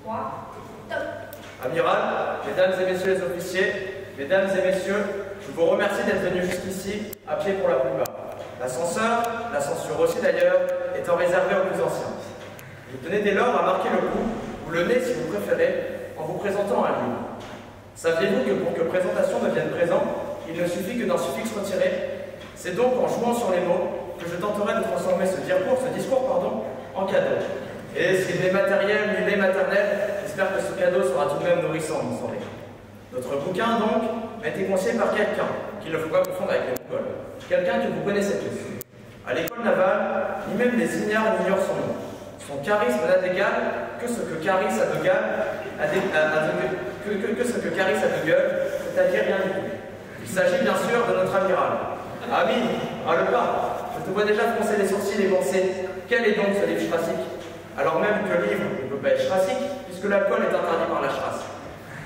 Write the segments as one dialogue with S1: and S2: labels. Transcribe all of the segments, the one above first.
S1: 3, top.
S2: Amiral, mesdames et messieurs les officiers, mesdames et messieurs, je vous remercie d'être venus jusqu'ici, à pied pour la plupart. L'ascenseur aussi d'ailleurs, étant réservé aux plus anciens. Vous tenez dès lors à marquer le coup, ou le nez si vous préférez, en vous présentant un livre. Saviez-vous que pour que présentation devienne présent, il ne suffit que d'un suffixe retiré? C'est donc en jouant sur les mots que je tenterai de transformer ce discours, en cadeau. Et s'il n'est matériel ni n'est maternel, j'espère que ce cadeau sera tout de même nourrissant, vous saurez. Notre bouquin, donc, a été conseillé par quelqu'un, qu'il ne faut pas confondre avec les Mongols. Quelqu'un que vous connaissez tous. À l'école navale, ni même les ignares n'ignorent son nom. Son charisme n'a d'égal que ce que Caris a de gueule, c'est-à-dire rien du tout. Il s'agit bien sûr de notre amiral. Ami, le pas, je te vois déjà froncer les sourcils et penser, quel est donc ce livre jurassique? Alors même que le livre ne peut pas être jurassique, puisque l'alcool est interdit par la chrasse.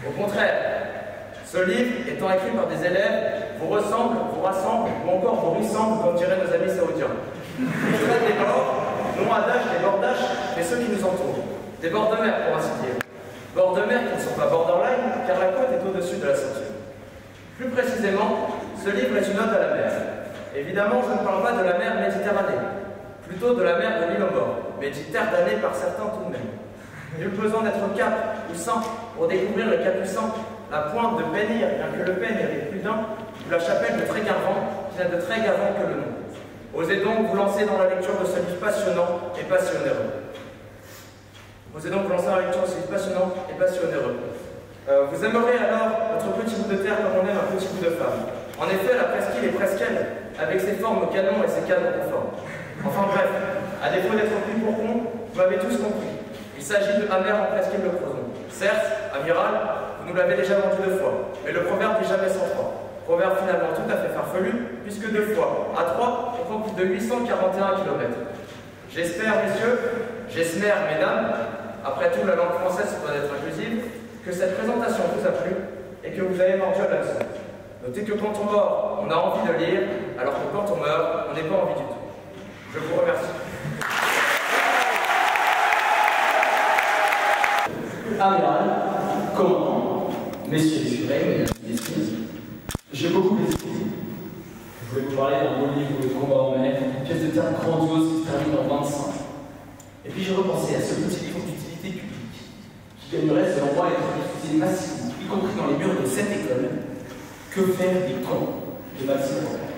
S2: Au contraire, ce livre, étant écrit par des élèves, vous ressemble, vous rassemble, ou encore vous ressemble, comme diraient nos amis saoudiens. Je traite des bords, non adage des bordages, mais ceux qui nous entourent. Des bords de mer, pour ainsi dire. Bords de mer qui ne sont pas borderline, car la côte est au-dessus de la ceinture. Plus précisément, ce livre est une ode à la mer. Évidemment, je ne parle pas de la mer Méditerranée, plutôt de la mer de l'île aux morts, Méditerranée par certains tout de même. Nul besoin d'être cap ou saint pour découvrir le capucin, la pointe de Pénir, bien que le Pénir ait plus d'un, ou la chapelle de Trégarvan, qui n'a de Trégarvan que le nom. Osez donc vous lancer dans la lecture de ce livre passionnant et passionneux. Vous aimerez alors votre petit bout de terre comme on aime un petit bout de femme. En effet, la presqu'île est presqu'elle, avec ses formes canons et ses canons conformes. Enfin bref, à défaut d'être pris pour con, vous m'avez tous compris. Il s'agit de Amer en presqu'île de Crozon. Certes, amiral, vous nous l'avez déjà vendu 2 fois, mais le proverbe n'est jamais sans 3. Proverbe finalement tout à fait farfelu, puisque 2 fois, à 3, on prend plus de 841 km. J'espère, messieurs, j'espère, mesdames, après tout la langue française doit être inclusive, que cette présentation vous a plu et que vous avez mordu à la leçon. Notez que quand on mord, on a envie de lire, alors que quand on meurt, on n'est pas envie du tout. Je vous remercie.
S3: Amiral, commandant, messieurs les jurés, mesdames et messieurs, j'ai beaucoup d'esprit. Je voulais vous parler d'un beau livre de combat en mer, une pièce de théâtre grandiose qui se termine en 25. Et puis j'ai repensé à ce petit livre d'utilité publique, qui gagnerait selon moi à être diffusé massivement, y compris dans les murs de cette école. Que faire des cons de Maxime Robert?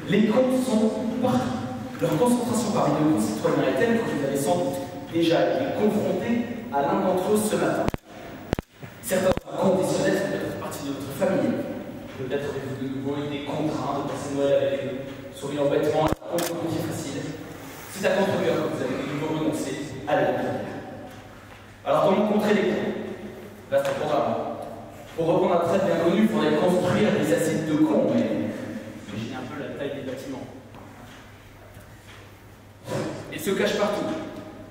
S3: Les cons sont partout. Leur concentration parmi nos concitoyens est telle que vous avez sans doute déjà été confrontés à l'un d'entre eux ce matin. Certains conditionnels sont peut-être partie de votre famille. Peut-être avez-vous de nouveau été contraints de passer Noël avec eux, souriant bêtement à la contre-pied facile. C'est à contre-cœur que vous avez de nouveau renoncé à la vie. Alors comment contrer les cons? Vaste programme. Pour reprendre un trait bien connu, il faudrait construire des acides de cons, mais imaginez un peu la taille des bâtiments.
S4: Il se cache partout.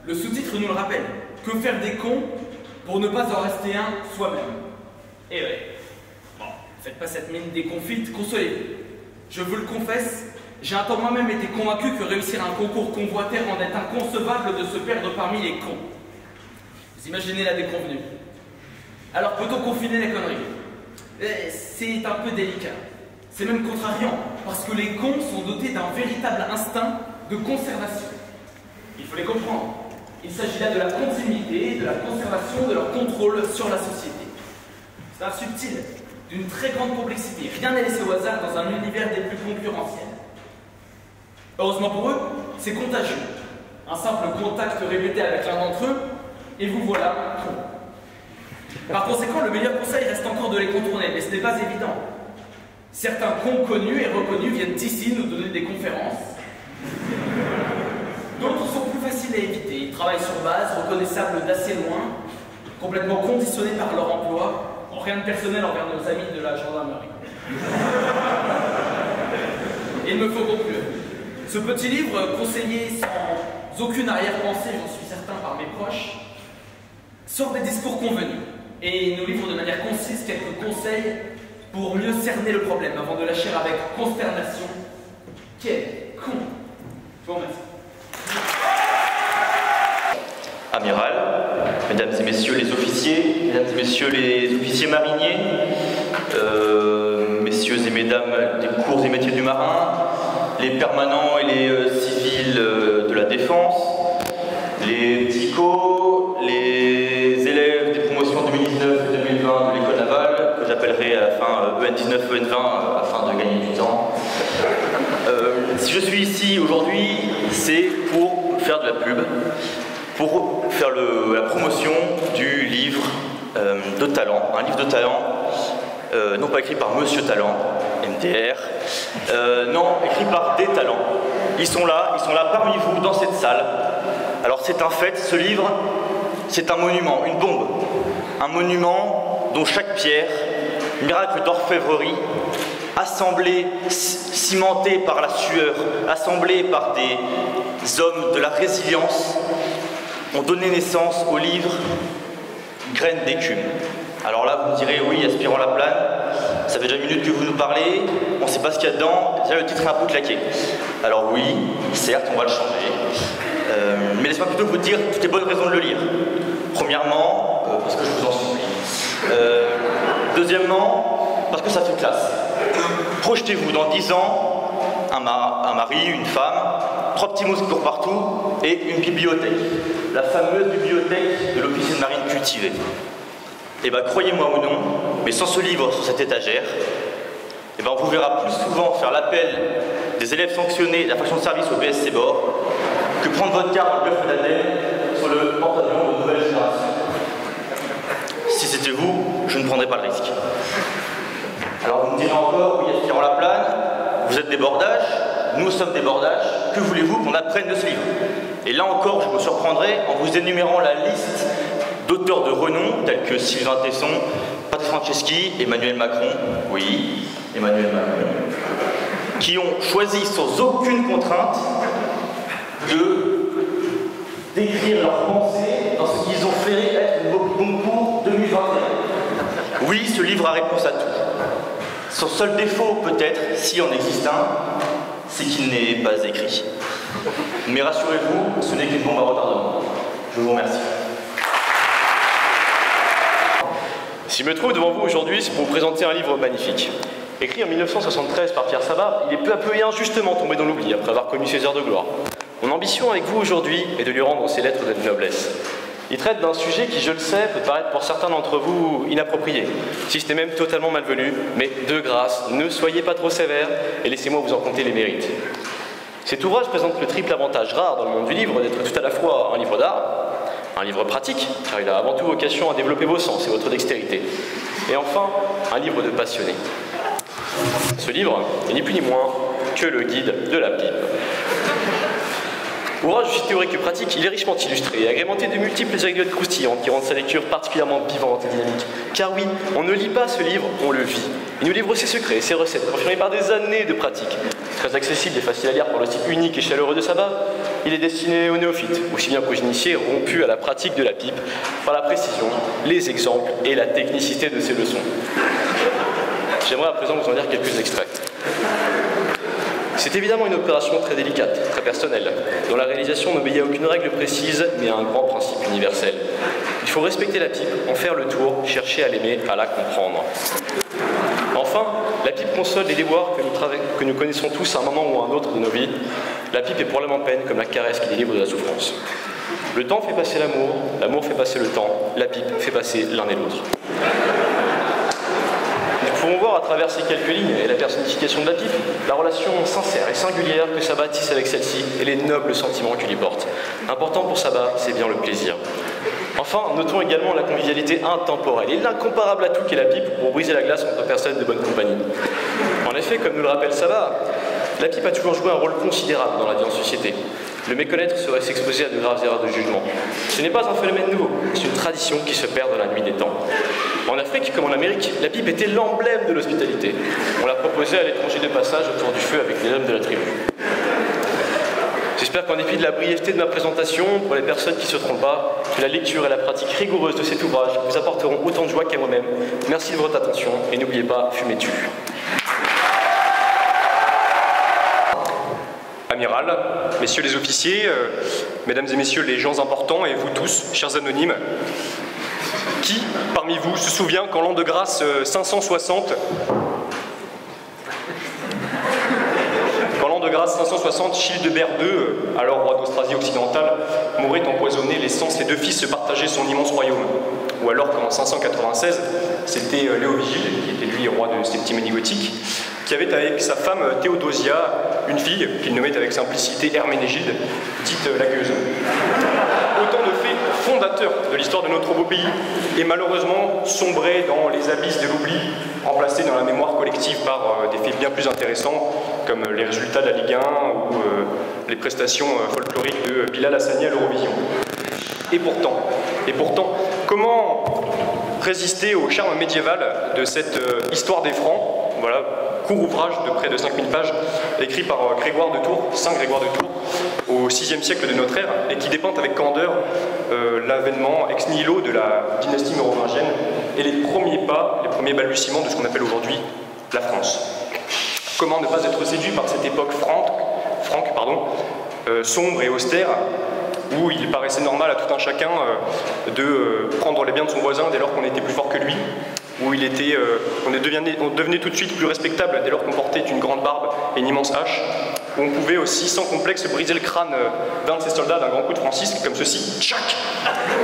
S4: Le sous-titre nous le rappelle. Que faire des cons pour ne pas en rester un soi-même? Eh ouais. Bon, faites pas cette mine déconfite, consolez-vous. Je vous le confesse, j'ai un temps moi-même été convaincu que réussir un concours convoité rendait inconcevable de se perdre parmi les cons. Vous imaginez la déconvenue. Alors peut-on confiner les conneries? C'est un peu délicat. C'est même contrariant, parce que les cons sont dotés d'un véritable instinct de conservation. Il faut les comprendre. Il s'agit là de la continuité, de la conservation, de leur contrôle sur la société. C'est un subtil, d'une très grande complexité. Rien n'est laissé au hasard dans un univers des plus concurrentiels. Heureusement pour eux, c'est contagieux. Un simple contact répété avec l'un d'entre eux, et vous voilà con. Par conséquent, le meilleur conseil reste encore de les contourner, mais ce n'est pas évident. Certains cons connus et reconnus viennent ici nous donner des conférences. D'autres sont plus faciles à éviter. Ils travaillent sur base, reconnaissables d'assez loin, complètement conditionnés par leur emploi, en rien de personnel envers nos amis de la gendarmerie. Et il me faut conclure. Ce petit livre, conseillé sans aucune arrière-pensée, j'en suis certain, par mes proches, sort des discours convenus et nous livre de manière concise quelques conseils pour mieux cerner le problème avant de lâcher avec consternation. Quel con! Je vous remercie.
S2: Amiral,
S1: mesdames et messieurs les officiers, mesdames et messieurs les officiers mariniers, messieurs et mesdames des cours et métiers du marin, les permanents et les civils de la défense, les TICO, les élèves des promotions 2019 et 2020 de l'école navale, que j'appellerai à la fin EN19, EN20, afin de gagner du temps. Si je suis ici aujourd'hui, c'est pour faire de la pub, pour faire la promotion du livre de talent, un livre de talent, non pas écrit par Monsieur Talent, MDR, non, écrit par des talents. Ils sont là parmi vous, dans cette salle. Alors c'est un fait, ce livre, c'est un monument, une bombe. Un monument dont chaque pierre, miracle d'orfèvrerie, assemblée, cimentée par la sueur, assemblée par des hommes de la résilience, ont donné naissance au livre Graines d'écume. Alors là, vous me direz, oui, aspirant la plane, ça fait déjà une minute que vous nous parlez, on ne sait pas ce qu'il y a dedans, déjà le titre est un peu claqué. Alors oui, certes, on va le changer, mais laissez-moi plutôt vous dire toutes les bonnes raisons de le lire. Premièrement, parce que je vous en supplie. Deuxièmement, parce que ça fait classe. Projetez-vous dans 10 ans, un mari, une femme, 3 petits mousquetaires partout et une bibliothèque. La fameuse bibliothèque de l'officier de marine cultivé. Et bien croyez-moi ou non, mais sans ce livre sur cette étagère, et ben on vous verra plus souvent faire l'appel des élèves sanctionnés de la faction de service au BSC Bord que prendre votre carte dans le bluff d'Aden sur le porte-avions de nouvelle génération. Si c'était vous, je ne prendrais pas le risque. Alors vous me direz encore, oui, aspirant la plane, vous êtes des bordages, nous sommes des bordages, que voulez-vous qu'on apprenne de ce livre? Et là encore, je me surprendrai en vous énumérant la liste d'auteurs de renom, tels que Sylvain Tesson, Patrice Franceschi, Emmanuel Macron, oui, Emmanuel Macron, qui ont choisi sans aucune contrainte d'écrire leurs pensées dans ce qu'ils ont fait être le concours 2021. Oui, ce livre a réponse à tout. Son seul défaut, peut-être, s'il en existe un, c'est qu'il n'est pas écrit. Mais rassurez-vous, ce n'est qu'une bombe à retardement. Je vous remercie.
S5: Si je me trouve devant vous aujourd'hui, c'est pour vous présenter un livre magnifique. Écrit en 1973 par Pierre Sabat, il est peu à peu et injustement tombé dans l'oubli après avoir connu ses heures de gloire. Mon ambition avec vous aujourd'hui est de lui rendre ses lettres de noblesse. Il traite d'un sujet qui, je le sais, peut paraître pour certains d'entre vous inapproprié, si ce n'est même totalement malvenu, mais de grâce, ne soyez pas trop sévères et laissez-moi vous en compter les mérites. Cet ouvrage présente le triple avantage rare dans le monde du livre d'être tout à la fois un livre d'art, un livre pratique, car il a avant tout vocation à développer vos sens et votre dextérité, et enfin, un livre de passionné. Ce livre n'est ni plus ni moins que le guide de la pipe. Ouvrage aussi théorique que pratique, il est richement illustré et agrémenté de multiples anecdotes croustillantes qui rendent sa lecture particulièrement vivante et dynamique. Car oui, on ne lit pas ce livre, on le vit. Il nous livre ses secrets, ses recettes, confirmées par des années de pratique. Très accessible et facile à lire par le style unique et chaleureux de Sabat, il est destiné aux néophytes, aussi bien qu'aux initiés rompus à la pratique de la pipe, par la précision, les exemples et la technicité de ses leçons. J'aimerais à présent vous en lire quelques extraits. C'est évidemment une opération très délicate, très personnelle, dont la réalisation n'obéit à aucune règle précise, mais à un grand principe universel. Il faut respecter la pipe, en faire le tour, chercher à l'aimer, à la comprendre. Enfin, la pipe console les déboires que nous connaissons tous à un moment ou à un autre de nos vies. La pipe est pour l'âme en peine comme la caresse qui délivre de la souffrance. Le temps fait passer l'amour, l'amour fait passer le temps, la pipe fait passer l'un et l'autre. Nous pouvons voir à travers ces quelques lignes et la personnification de la pipe, la relation sincère et singulière que Sabat tisse avec celle-ci et les nobles sentiments qu'il y porte. Important pour Sabat, c'est bien le plaisir. Enfin, notons également la convivialité intemporelle et l'incomparable atout qu'est la pipe pour briser la glace entre personnes de bonne compagnie. En effet, comme nous le rappelle Sabat, la pipe a toujours joué un rôle considérable dans la vie en société. Le méconnaître serait s'exposer à de graves erreurs de jugement. Ce n'est pas un phénomène nouveau, c'est une tradition qui se perd dans la nuit des temps. En Afrique, comme en Amérique, la pipe était l'emblème de l'hospitalité. On la proposait à l'étranger de passage autour du feu avec les hommes de la tribu. J'espère qu'en dépit de la brièveté de ma présentation, pour les personnes qui ne se trompent pas, que la lecture et la pratique rigoureuse de cet ouvrage vous apporteront autant de joie qu'à moi-même. Merci de votre attention et n'oubliez pas, fumez-tu.
S6: Amiral, messieurs les officiers, mesdames et messieurs les gens importants et vous tous, chers anonymes, qui parmi vous se souvient qu'en l'an de grâce 560, Childebert II, alors roi d'Austrasie occidentale, mourait empoisonné, laissant ses deux fils se partager son immense royaume. Ou alors qu'en 596, c'était Léovigile, qui était lui roi de Septimanie gothique, qui avait avec sa femme Théodosia une fille qu'il nommait avec simplicité Herménégilde, dite la Gueuse. Autant de faits fondateurs de l'histoire de notre beau pays, et malheureusement sombrés dans les abysses de l'oubli, remplacés dans la mémoire collective par des faits bien plus intéressants, comme les résultats de la Ligue 1 ou les prestations folkloriques de Bilal Hassani à l'Eurovision. Et pourtant, comment résister au charme médiéval de cette histoire des Francs, voilà, court ouvrage de près de 5000 pages, écrit par Saint Grégoire de Tours, au VIe siècle de notre ère, et qui dépeint avec candeur l'avènement ex nihilo de la dynastie mérovingienne et les premiers balbutiements de ce qu'on appelle aujourd'hui la France. Comment ne pas être séduit par cette époque franque, sombre et austère, où il paraissait normal à tout un chacun de prendre les biens de son voisin dès lors qu'on était plus fort que lui, où on devenait tout de suite plus respectable dès lors qu'on portait une grande barbe et une immense hache, où on pouvait aussi sans complexe briser le crâne d'un de ses soldats d'un grand coup de francisque, comme ceci, tchac,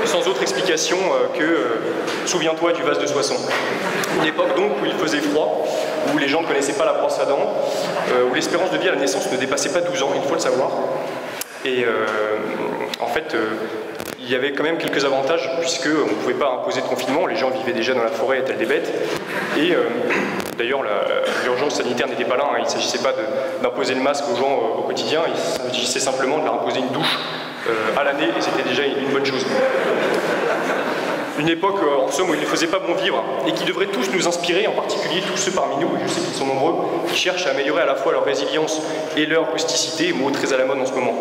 S6: sans autre explication que souviens-toi du vase de Soissons. Une époque donc où il faisait froid, où les gens ne connaissaient pas la brosse à dents, où l'espérance de vie à la naissance ne dépassait pas 12 ans, il faut le savoir. Et en fait, il y avait quand même quelques avantages, puisqu'on ne pouvait pas imposer de confinement, les gens vivaient déjà dans la forêt tels des bêtes, et d'ailleurs l'urgence sanitaire n'était pas là, hein, il ne s'agissait pas d'imposer le masque aux gens au quotidien, il s'agissait simplement de leur imposer une douche à l'année, et c'était déjà une bonne chose. Une époque, en somme, où il ne faisait pas bon vivre, et qui devrait tous nous inspirer, en particulier tous ceux parmi nous, et je sais qu'ils sont nombreux, qui cherchent à améliorer à la fois leur résilience et leur rusticité, mot très à la mode en ce moment.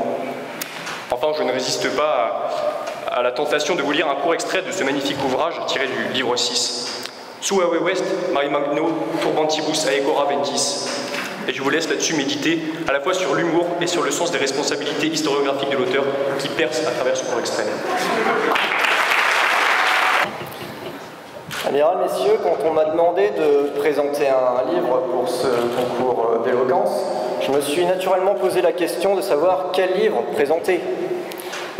S6: Enfin, je ne résiste pas à la tentation de vous lire un court extrait de ce magnifique ouvrage tiré du livre 6. Suave West, Mari Magno, Turbantibus Aecora Ventis. Et je vous laisse là-dessus méditer à la fois sur l'humour et sur le sens des responsabilités historiographiques de l'auteur qui perce à travers ce court extrait.
S7: Amiral, messieurs, quand on m'a demandé de présenter un livre pour ce concours d'éloquence, je me suis naturellement posé la question de savoir quel livre présenter.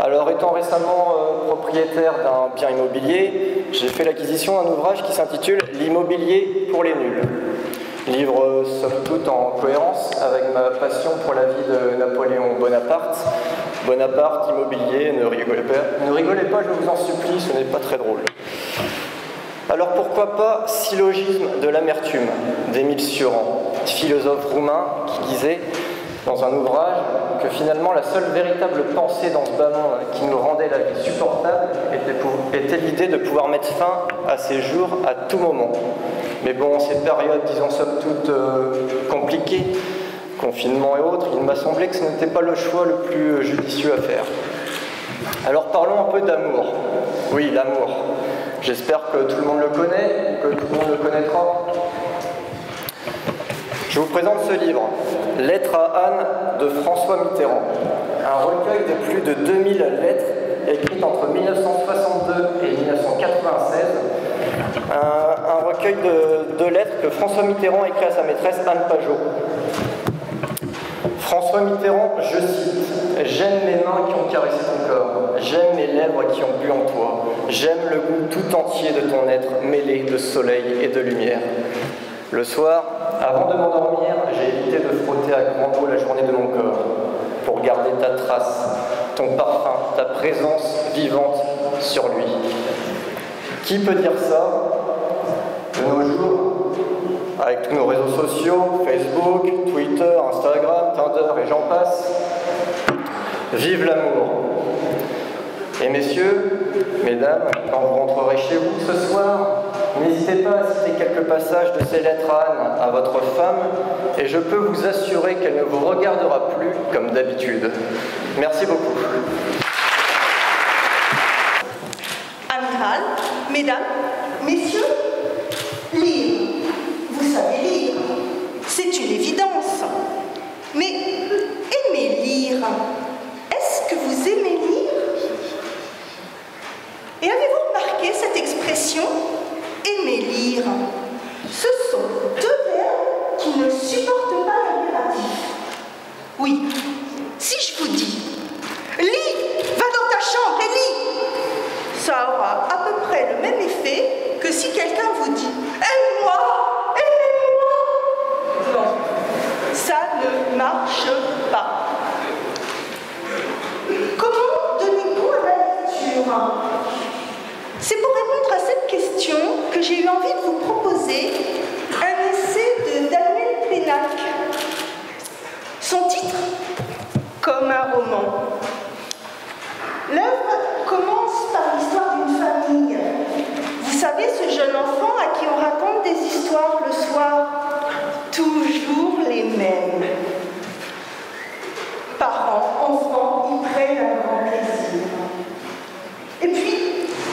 S7: Alors, étant récemment propriétaire d'un bien immobilier, j'ai fait l'acquisition d'un ouvrage qui s'intitule « L'immobilier pour les nuls ». Livre somme toute en cohérence avec ma passion pour la vie de Napoléon Bonaparte. Bonaparte, immobilier, ne rigolez pas, je vous en supplie, ce n'est pas très drôle. Alors pourquoi pas Syllogisme de l'amertume d'Émile Cioran, philosophe roumain qui disait dans un ouvrage que finalement la seule véritable pensée dans ce bas monde qui nous rendait la vie supportable était l'idée de pouvoir mettre fin à ses jours à tout moment. Mais bon, ces périodes, disons somme toute compliquées, confinement et autres, il m'a semblé que ce n'était pas le choix le plus judicieux à faire. Alors parlons un peu d'amour. Oui, l'amour. J'espère que tout le monde le connaît, que tout le monde le connaîtra. Je vous présente ce livre, Lettres à Anne de François Mitterrand. Un recueil de plus de 2000 lettres écrites entre 1962 et 1996. Un recueil de lettres que François Mitterrand écrit à sa maîtresse Anne Pajot. François Mitterrand, je cite, « J'aime mes mains qui ont caressé ton corps, j'aime mes lèvres qui ont bu en toi, j'aime le goût tout entier de ton être mêlé de soleil et de lumière. Le soir, avant de m'endormir, j'ai évité de frotter à grand eau la journée de mon corps, pour garder ta trace, ton parfum, ta présence vivante sur lui. » Qui peut dire ça de nos jours, avec tous nos réseaux sociaux, Facebook, Twitter, Instagram, Tinder et j'en passe? Vive l'amour! Et messieurs, mesdames, quand vous rentrerez chez vous ce soir, n'hésitez pas à citer quelques passages de ces lettres à Anne à votre femme, et je peux vous assurer qu'elle ne vous regardera plus comme d'habitude. Merci beaucoup.
S8: Amiral, mesdames, messieurs, lire. Vous savez lire. C'est une évidence. Mais aimer lire j'ai eu envie de vous proposer un essai de Daniel Pénac. Son titre, Comme un roman. L'œuvre commence par l'histoire d'une famille. Vous savez, ce jeune enfant à qui on raconte des histoires le soir, toujours les mêmes. Parents, enfants, y prennent un grand plaisir. Et puis,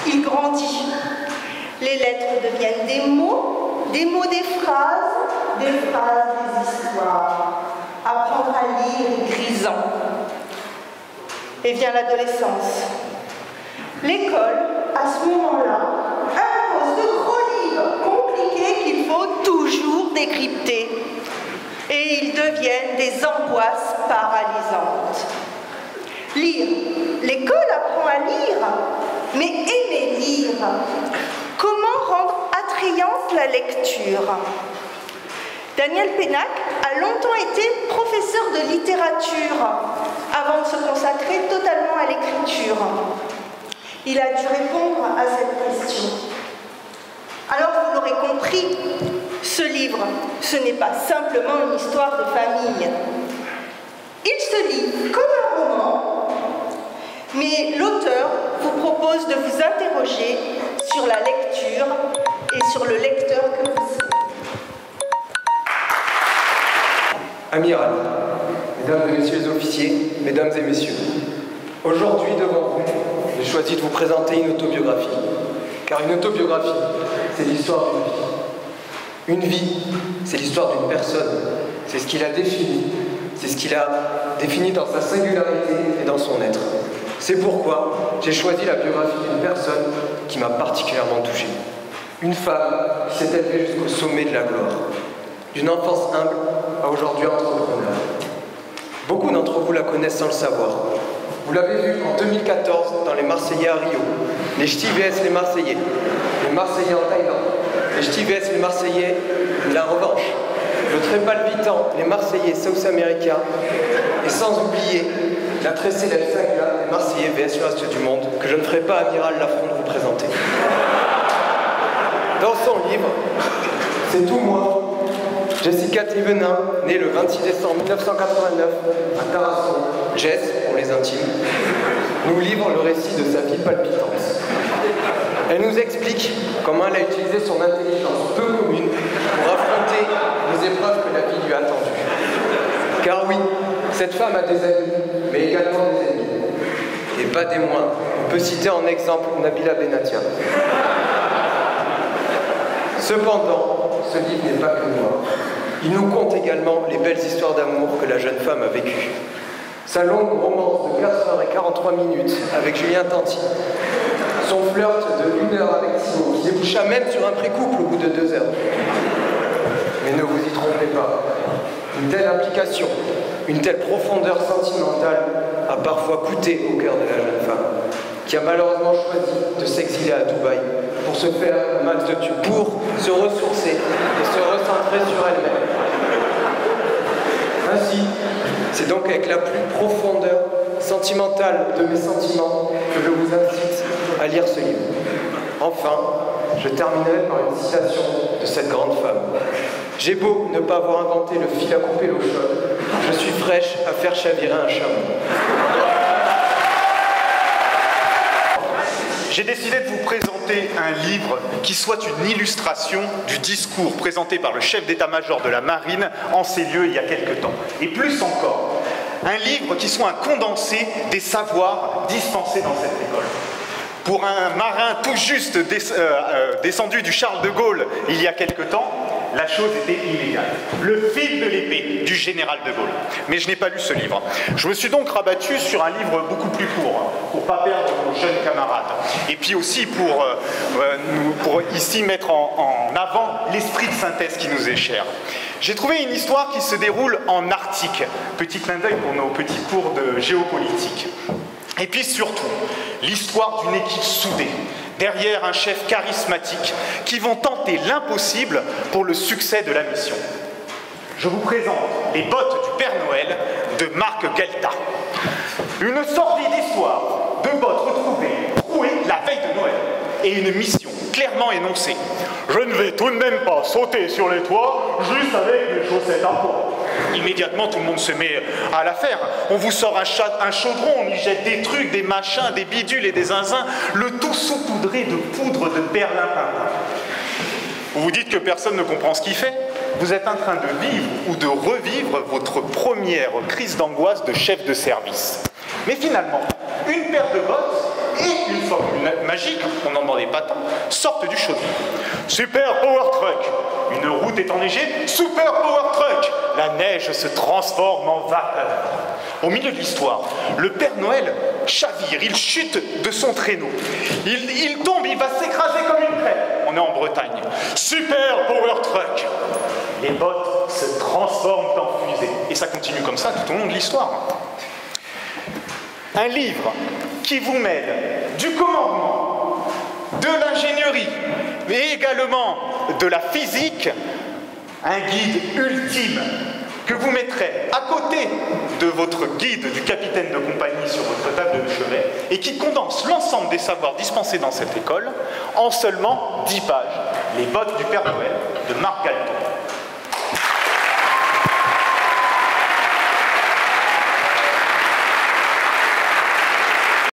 S8: il grandit. Les lettres deviennent des mots des phrases, des histoires. Apprendre à lire est grisant. Et vient l'adolescence. L'école, à ce moment-là, impose de gros livres compliqués qu'il faut toujours décrypter. Et ils deviennent des angoisses paralysantes. Lire. L'école apprend à lire, mais aimer lire. Comment rendre attrayante la lecture? Daniel Pénac a longtemps été professeur de littérature avant de se consacrer totalement à l'écriture. Il a dû répondre à cette question. Alors vous l'aurez compris, ce livre, ce n'est pas simplement une histoire de famille. Il se lit comme un roman, mais l'auteur vous propose de vous interroger sur la lecture et sur le lecteur que vous êtes.
S9: Amiral, mesdames et messieurs les officiers, mesdames et messieurs, aujourd'hui devant vous, j'ai choisi de vous présenter une autobiographie. Car une autobiographie, c'est l'histoire d'une vie. Une vie, c'est l'histoire d'une personne. C'est ce qu'il a défini. C'est ce qu'il a défini dans sa singularité et dans son être. C'est pourquoi j'ai choisi la biographie d'une personne qui m'a particulièrement touché. Une femme qui s'est élevée jusqu'au sommet de la gloire. D'une enfance humble à aujourd'hui entrepreneur. Beaucoup d'entre vous la connaissent sans le savoir. Vous l'avez vu en 2014 dans les Marseillais à Rio, les Ch'tis vs les Marseillais en Thaïlande, les Ch'tis vs les Marseillais la revanche, le très palpitant les Marseillais South America, et sans oublier la très célèbre saga des Marseillais vs le reste du monde, que je ne ferai pas amiral l'affront de vous présenter. Dans son livre, C'est tout moi, Jessica Thévenin, née le 26 décembre 1989 à Tarascon, Jess pour les intimes, nous livre le récit de sa vie palpitante. Elle nous explique comment elle a utilisé son intelligence peu commune pour affronter les épreuves que la vie lui a tendues. Car oui, cette femme a des amis, mais également des ennemis. Et pas des moindres. On peut citer en exemple Nabila Benatia. Cependant, ce livre n'est pas que noir. Il nous conte également les belles histoires d'amour que la jeune femme a vécues. Sa longue romance de 4h43 avec Julien Tanti, son flirt de 1 heure avec Simon, qui déboucha même sur un pré-couple au bout de 2 heures. Mais ne vous y trompez pas, une telle implication, une telle profondeur sentimentale a parfois coûté au cœur de la jeune femme, qui a malheureusement choisi de s'exiler à Dubaï pour se faire un max de thunes, pour se ressourcer et se recentrer sur elle-même. Ainsi, c'est donc avec la plus profondeur sentimentale de mes sentiments que je vous incite à lire ce livre. Enfin, je terminerai par une citation de cette grande femme. J'ai beau ne pas avoir inventé le fil à couper l'eau chaude, je suis fraîche à faire chavirer un chameau.
S10: J'ai décidé de vous présenter un livre qui soit une illustration du discours présenté par le chef d'état-major de la marine en ces lieux il y a quelque temps. Et plus encore, un livre qui soit un condensé des savoirs dispensés dans cette école. Pour un marin tout juste descendu du Charles de Gaulle il y a quelque temps, la chose était illégale. Le fil de l'épée du général de Gaulle. Mais je n'ai pas lu ce livre. Je me suis donc rabattu sur un livre beaucoup plus court, pour ne pas perdre nos jeunes camarades. Et puis aussi pour ici mettre en avant l'esprit de synthèse qui nous est cher. J'ai trouvé une histoire qui se déroule en Arctique. Petit clin d'œil pour nos petits cours de géopolitique. Et puis surtout, l'histoire d'une équipe soudée, derrière un chef charismatique, qui vont tenter l'impossible pour le succès de la mission. Je vous présente Les bottes du Père Noël de Marc Gelta. Une sordide histoire de bottes retrouvées, trouées la veille de Noël, et une mission clairement énoncé. Je ne vais tout de même pas sauter sur les toits juste avec mes chaussettes à pois. Immédiatement, tout le monde se met à la faire. On vous sort un chaudron, on y jette des trucs, des machins, des bidules et des zinzins, le tout saupoudré de poudre de perlimpinpin. Vous vous dites que personne ne comprend ce qu'il fait? Vous êtes en train de vivre ou de revivre votre première crise d'angoisse de chef de service. Mais finalement, une paire de bottes et une formule magique, on n'en demandait pas tant, sortent du chaudron. Super Power Truck. Une route est enneigée, Super Power Truck. La neige se transforme en vapeur. Au milieu de l'histoire, le Père Noël chavire, il chute de son traîneau. Il tombe, il va s'écraser comme une crêpe. On est en Bretagne. Super Power Truck. Les bottes se transforment en fusée. Et ça continue comme ça tout au long de l'histoire. Un livre qui vous mêle du commandement, de l'ingénierie, mais également de la physique, un guide ultime que vous mettrez à côté de votre guide du capitaine de compagnie sur votre table de chevet et qui condense l'ensemble des savoirs dispensés dans cette école en seulement 10 pages. Les bottes du Père Noël de Marc Galton.